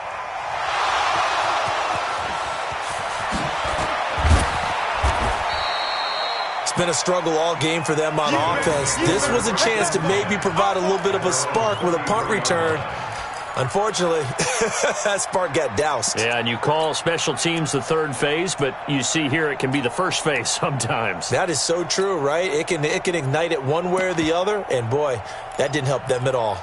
It's been a struggle all game for them on offense. This was a chance to maybe provide a little bit of a spark with a punt return. Unfortunately, that spark got doused. Yeah, and you call special teams the 3rd phase, but you see here it can be the 1st phase sometimes. That is so true, right? It can ignite it one way or the other, and boy, that didn't help them at all.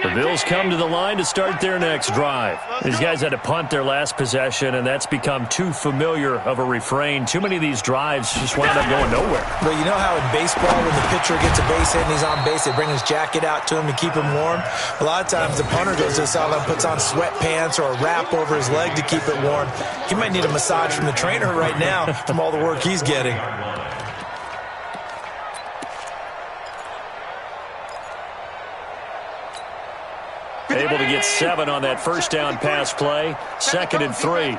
The Bills come to the line to start their next drive. These guys had to punt their last possession, and that's become too familiar of a refrain. Too many of these drives just wound up going nowhere. Well, you know how in baseball, when the pitcher gets a base hit and he's on base, they bring his jacket out to him to keep him warm? A lot of times the punter goes to the sideline, puts on sweatpants or a wrap over his leg to keep it warm. He might need a massage from the trainer right now from all the work he's getting. Able to get 7 on that first down pass play. 2nd and 3.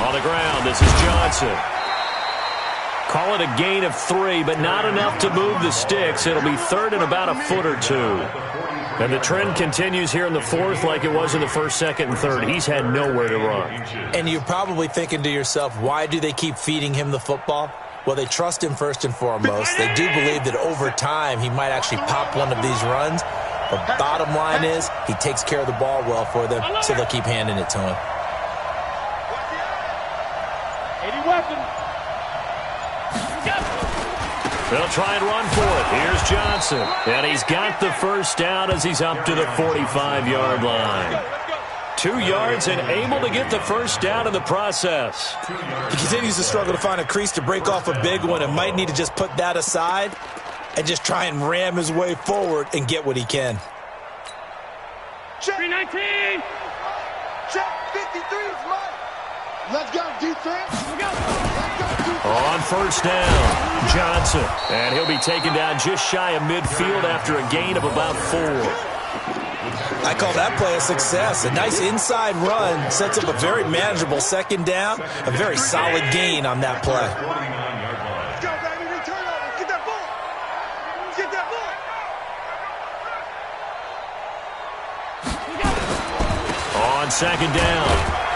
On the ground, this is Johnson. Call it a gain of 3, but not enough to move the sticks. It'll be 3rd and about a foot or 2. And the trend continues here in the 4th like it was in the 1st, 2nd, and 3rd. He's had nowhere to run. And you're probably thinking to yourself, why do they keep feeding him the football? Well, they trust him first and foremost. They do believe that over time he might actually pop one of these runs. But bottom line is he takes care of the ball well for them, so they'll keep handing it to him. They'll try and run for it. Here's Johnson. And he's got the first down as he's up to the 45-yard line. 2 yards and able to get the first down in the process. He continues to struggle to find a crease to break off a big one and might need to just put that aside and just try and ram his way forward and get what he can. Check 319. Check 53 is mine. Let's go, defense. On first down, Johnson. And he'll be taken down just shy of midfield after a gain of about 4. I call that play a success. A nice inside run sets up a very manageable 2nd down. A very solid gain on that play. Let's go, baby. Return over. Get that ball. Get that ball. On 2nd down,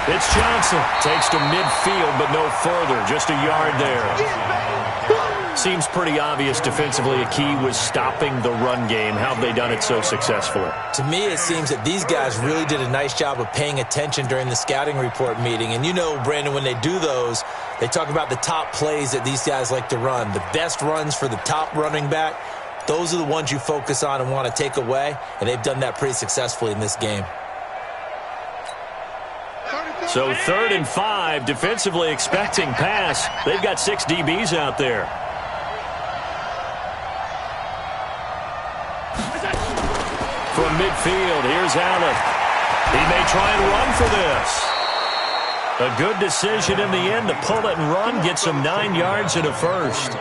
it's Johnson. Takes to midfield, but no further. Just a yard there. Seems pretty obvious defensively a key was stopping the run game. How have they done it so successfully? To me, it seems that these guys really did a nice job of paying attention during the scouting report meeting. And you know, Brandon, when they do those, they talk about the top plays that these guys like to run. The best runs for the top running back, those are the ones you focus on and want to take away. And they've done that pretty successfully in this game. So 3rd and 5, defensively expecting pass. They've got 6 DBs out there. From midfield, here's Allen. He may try and run for this. A good decision in the end to pull it and run, get some 9 yards and a first.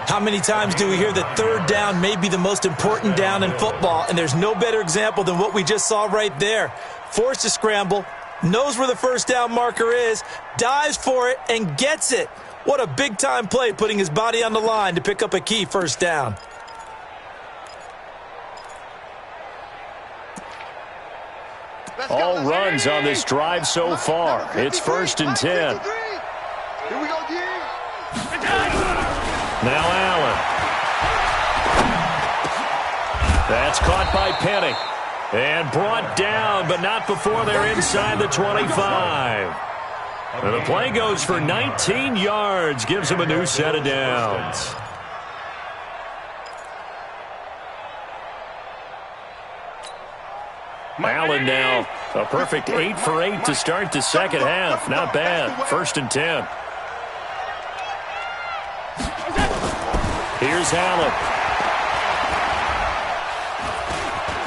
How many times do we hear that 3rd down may be the most important down in football, and there's no better example than what we just saw right there. Forced to scramble, knows where the first down marker is, dives for it, and gets it. What a big-time play, putting his body on the line to pick up a key first down. All runs on this drive so far. It's 1st and 10. Here we go, D. Now Allen. That's caught by Penny. And brought down, but not before they're inside the 25. And the play goes for 19 yards. Gives him a new set of downs. Allen now a perfect 8 for 8 to start the second half. Not bad. 1st and 10. Here's Allen.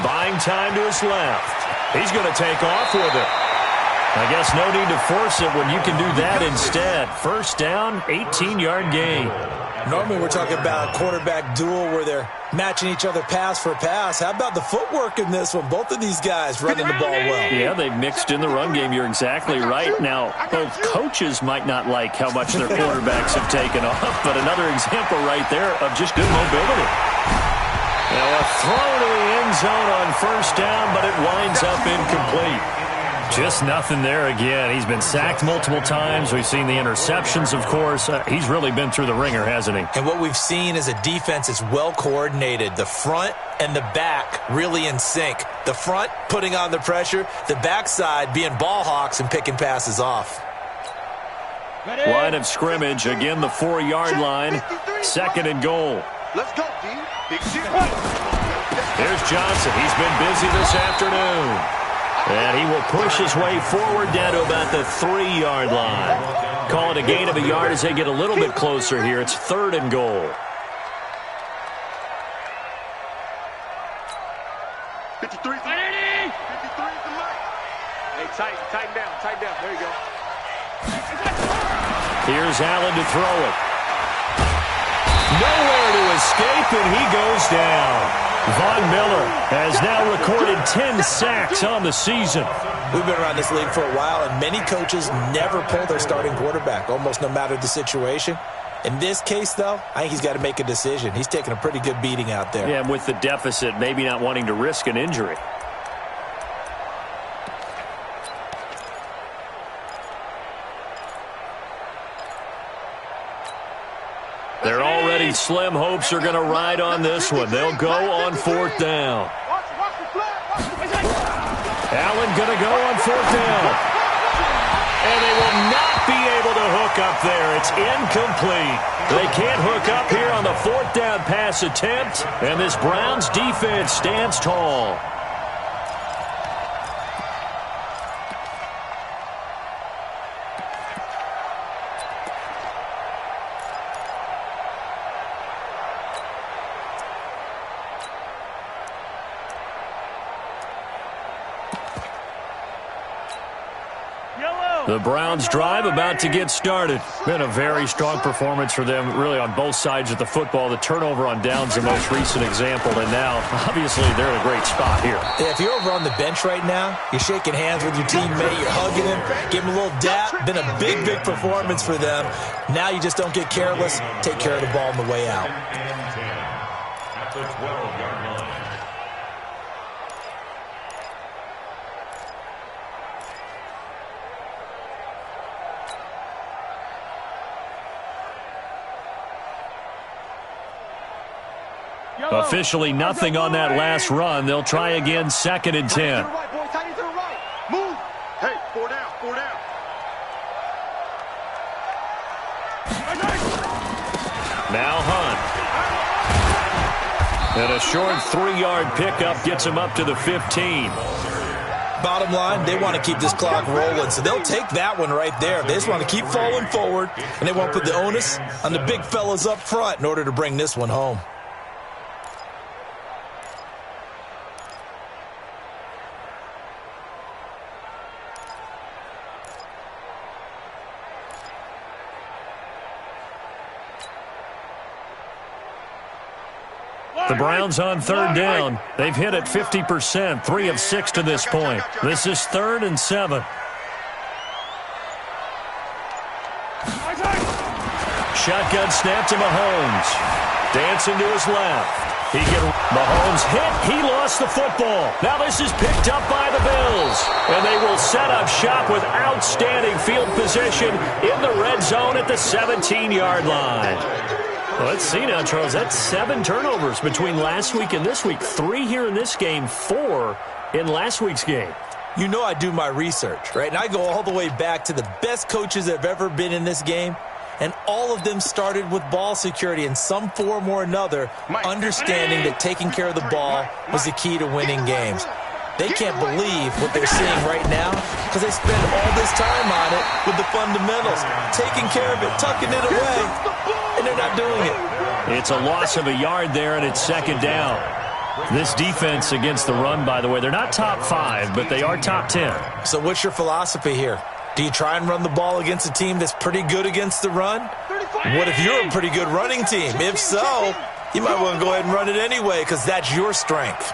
Buying time to his left. He's going to take off with it. I guess no need to force it when you can do that instead. 1st down, 18-yard gain. Normally we're talking about a quarterback duel where they're matching each other pass for pass. How about the footwork in this one? Both of these guys running the ball well. Yeah, they've mixed in the run game. You're exactly right. Now, both coaches might not like how much their quarterbacks have taken off, but another example right there of just good mobility. Now a throw to the end zone on 1st down, but it winds up incomplete. Just nothing there again. He's been sacked multiple times. We've seen the interceptions, of course. He's really been through the ringer, hasn't he? And what we've seen is a defense is well coordinated. The front and the back really in sync. The front putting on the pressure. The backside being ball hawks and picking passes off. Line of scrimmage. Again, the 4-yard line. 2nd and goal. Let's go, D. Here's Johnson. He's been busy this afternoon. And he will push his way forward down to about the 3-yard line. Call it a gain of a yard as they get a little bit closer here. It's 3rd and goal. 53. 53 is the mic. Hey, tighten down. There you go. Here's Allen to throw it. Nowhere to escape, and he goes down. Von Miller has now recorded 10 sacks on the season. We've been around this league for a while, and many coaches never pull their starting quarterback, almost no matter the situation. In this case, though, I think he's got to make a decision. He's taking a pretty good beating out there. Yeah, and with the deficit, maybe not wanting to risk an injury. They're already slim hopes are going to ride on this one. They'll go on 4th down. Allen going to go on 4th down. And they will not be able to hook up there. It's incomplete. They can't hook up here on the 4th down pass attempt. And this Browns defense stands tall. The Browns drive about to get started. Been a very strong performance for them, really, on both sides of the football. The turnover on downs, the most recent example, and now, obviously, they're in a great spot here. Yeah, if you're over on the bench right now, you're shaking hands with your teammate, you're hugging him, give him a little dap. Been a big, big performance for them. Now you just don't get careless. Take care of the ball on the way out. At the 12-yard line. Officially nothing on that last run. They'll try again, 2nd and 10. Move. Hey, 4 down. Now Hunt. And a short 3-yard pickup gets him up to the 15. Bottom line, they want to keep this clock rolling, so they'll take that one right there. They just want to keep falling forward, and they want to put the onus on the big fellas up front in order to bring this one home. The Browns on 3rd down. They've hit it 50%, 3 of 6 to this point. This is 3rd and 7. Shotgun snap to Mahomes. Dancing to his left. Mahomes hit. He lost the football. Now this is picked up by the Bills. And they will set up shop with outstanding field position in the red zone at the 17-yard line. Well, let's see now, Charles. That's 7 turnovers between last week and this week. 3 here in this game, 4 in last week's game. You know I do my research, right? And I go all the way back to the best coaches that have ever been in this game. And all of them started with ball security in some form or another, understanding that taking care of the ball was the key to winning games. They can't believe what they're seeing right now because they spend all this time on it with the fundamentals, taking care of it, tucking it away, and they're not doing it. It's a loss of a yard there, and it's second down. This defense against the run, by the way, they're not top 5, but they are top 10. So what's your philosophy here? Do you try and run the ball against a team that's pretty good against the run? What if you're a pretty good running team? If so, you might want to go ahead and run it anyway because that's your strength.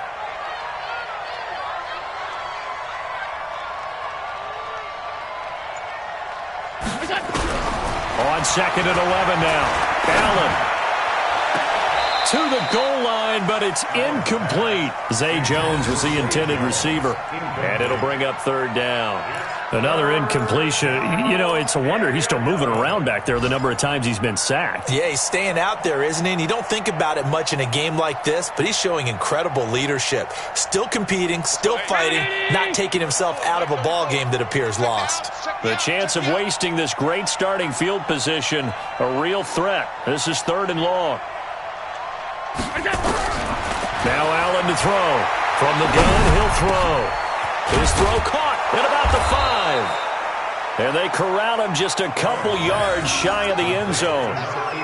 On second and 11 now. Allen to the goal line, but it's incomplete. Zay Jones was the intended receiver, and it'll bring up third down. Another incompletion. You know, it's a wonder he's still moving around back there the number of times he's been sacked. Yeah, he's staying out there, isn't he? And you don't think about it much in a game like this, but he's showing incredible leadership. Still competing, still fighting, not taking himself out of a ball game that appears lost. The chance of wasting this great starting field position, a real threat. This is third and long. Now Allen to throw. From the gun, he'll throw. His throw caught at about the 5. And they corral him just a couple yards shy of the end zone.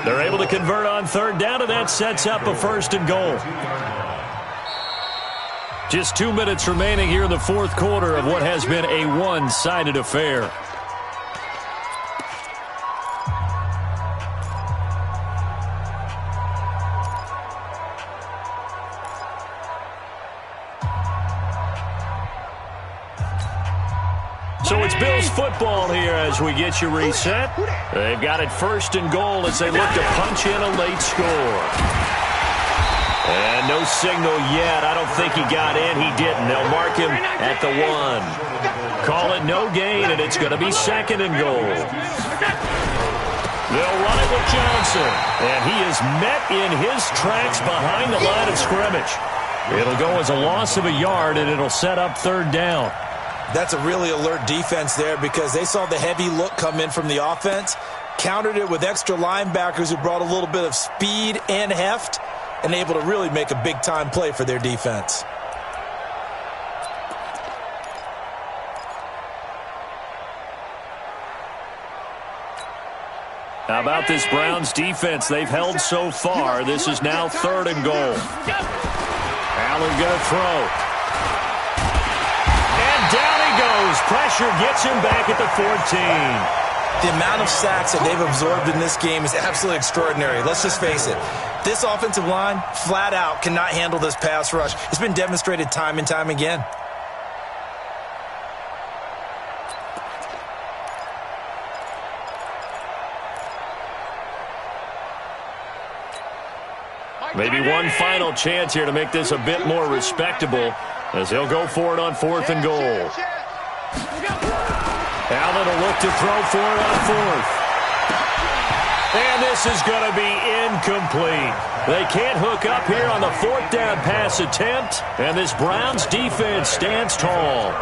They're able to convert on third down, and that sets up a first and goal. Just 2 minutes remaining here in the fourth quarter of what has been a one-sided affair. So it's Bills football here as we get you reset. They've got it first and goal as they look to punch in a late score. And no signal yet. I don't think he got in. He didn't. They'll mark him at the 1. Call it no gain, and it's going to be second and goal. They'll run it with Johnson. And he is met in his tracks behind the line of scrimmage. It'll go as a loss of a yard, and it'll set up third down. That's a really alert defense there because they saw the heavy look come in from the offense, countered it with extra linebackers who brought a little bit of speed and heft, and able to really make a big-time play for their defense. How about this Browns defense? They've held so far. This is now third and goal. Allen going to throw. Pressure gets him back at the 14. The amount of sacks that they've absorbed in this game is absolutely extraordinary. Let's just face it. This offensive line, flat out, cannot handle this pass rush. It's been demonstrated time and time again. Maybe one final chance here to make this a bit more respectable as he'll go for it on fourth and goal. Allen will look to throw for it on fourth. And this is going to be incomplete. They can't hook up here on the fourth down pass attempt, and this Browns defense stands tall.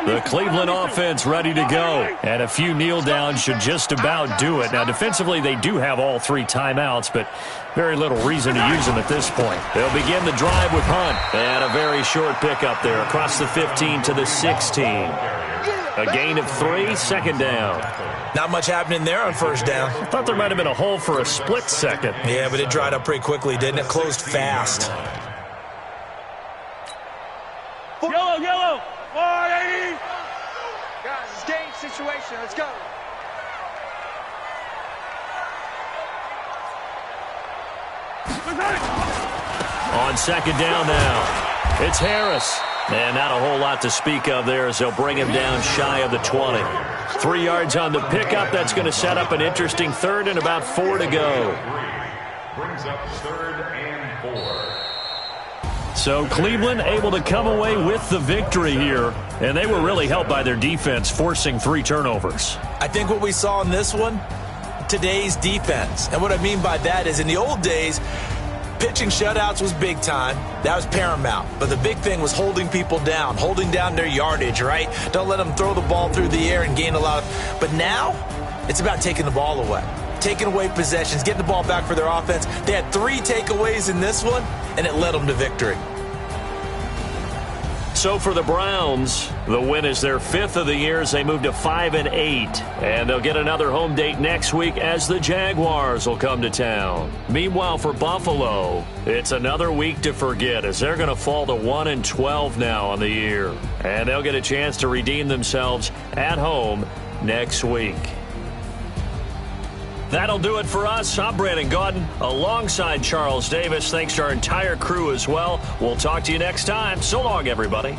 The Cleveland offense ready to go. And a few kneel downs should just about do it. Now, defensively, they do have all 3 timeouts, but very little reason to use them at this point. They'll begin the drive with Hunt. And a very short pickup there across the 15 to the 16. A gain of 3, second down. Not much happening there on first down. I thought there might have been a hole for a split second. Yeah, but it dried up pretty quickly, didn't it? Closed fast. Yellow. 180. Guys, it's game situation. Let's go. On second down now, it's Harris. And not a whole lot to speak of there as they'll bring him down shy of the 20. 3 yards on the pickup. That's going to set up an interesting third and about 4 to go. Brings up third and 4. So Cleveland able to come away with the victory here, and they were really helped by their defense forcing 3 turnovers. I think what we saw in this one, today's defense. And what I mean by that is in the old days, Pitching shutouts was big time. That was paramount. But the big thing was holding people down, holding down their yardage, right? Don't let them throw the ball through the air and gain a lot of... But now, it's about taking the ball away. Taking away possessions, getting the ball back for their offense. They had 3 takeaways in this one, and it led them to victory. So for the Browns, the win is their 5th of the year as they move to 5-8. And they'll get another home date next week as the Jaguars will come to town. Meanwhile, for Buffalo, it's another week to forget as they're going to fall to 1-12 now on the year. And they'll get a chance to redeem themselves at home next week. That'll do it for us. I'm Brandon Gaudin alongside Charles Davis. Thanks to our entire crew as well. We'll talk to you next time. So long, everybody.